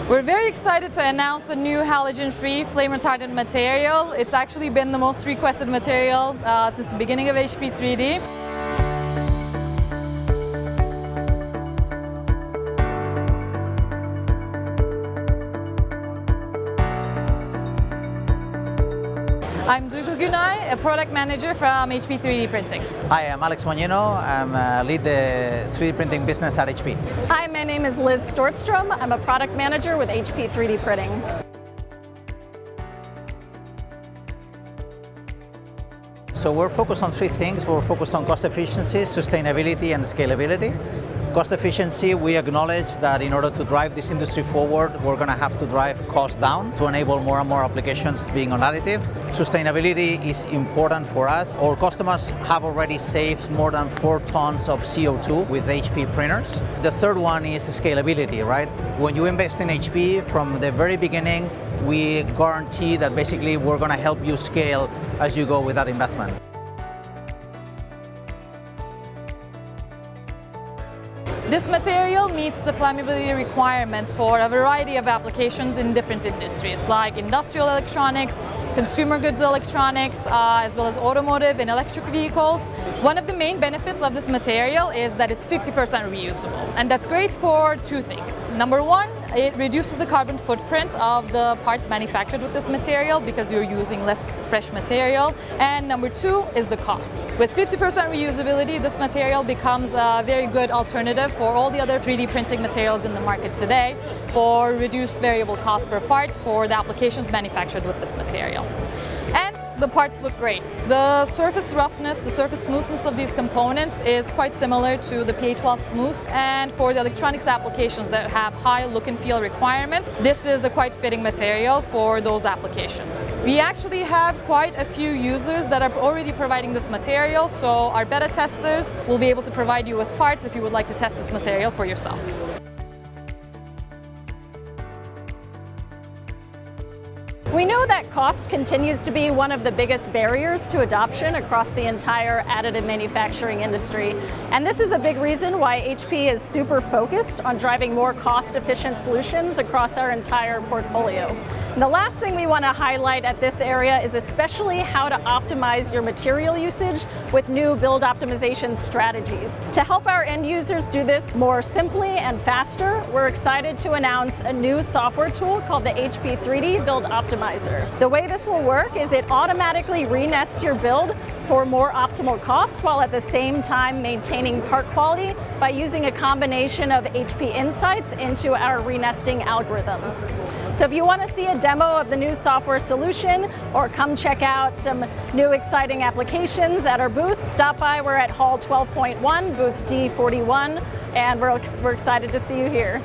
We're very excited to announce a new halogen-free flame-retardant material. It's actually been the most requested material since the beginning of HP 3D. I'm Duygu Gunay, a product manager from HP 3D Printing. Hi, I'm Alex Monino. I'm lead the 3D printing business at HP. Hi, my name is Liz Stortstrom. I'm a product manager with HP 3D Printing. So we're focused on three things. We're focused on cost efficiency, sustainability, and scalability. Cost efficiency, we acknowledge that in order to drive this industry forward, we're going to have to drive costs down to enable more and more applications being on additive. Sustainability is important for us. Our customers have already saved more than 4 tons of CO2 with HP printers. The third one is scalability, right? When you invest in HP, from the very beginning, we guarantee that basically we're going to help you scale as you go with that investment. This material meets the flammability requirements for a variety of applications in different industries, like industrial electronics, consumer goods electronics, as well as automotive and electric vehicles. One of the main benefits of this material is that it's 50% reusable, and that's great for two things. Number one, it reduces the carbon footprint of the parts manufactured with this material because you're using less fresh material. And number two is the cost. With 50% reusability, this material becomes a very good alternative for all the other 3D printing materials in the market today for reduced variable cost per part for the applications manufactured with this material. And the parts look great. The surface roughness, the surface smoothness of these components is quite similar to the PA12 Smooth, and for the electronics applications that have high look and feel requirements, this is a quite fitting material for those applications. We actually have quite a few users that are already providing this material, so our beta testers will be able to provide you with parts if you would like to test this material for yourself. We know that cost continues to be one of the biggest barriers to adoption across the entire additive manufacturing industry. And this is a big reason why HP is super focused on driving more cost-efficient solutions across our entire portfolio. And the last thing we want to highlight at this area is especially how to optimize your material usage with new build optimization strategies. To help our end users do this more simply and faster, we're excited to announce a new software tool called the HP 3D Build Optimizer. The way this will work is it automatically renests your build for more optimal cost while at the same time maintaining part quality by using a combination of HP insights into our renesting algorithms. So if you want to see a demo of the new software solution or come check out some new exciting applications at our booth, stop by. We're at Hall 12.1, booth D41, and we're excited to see you here.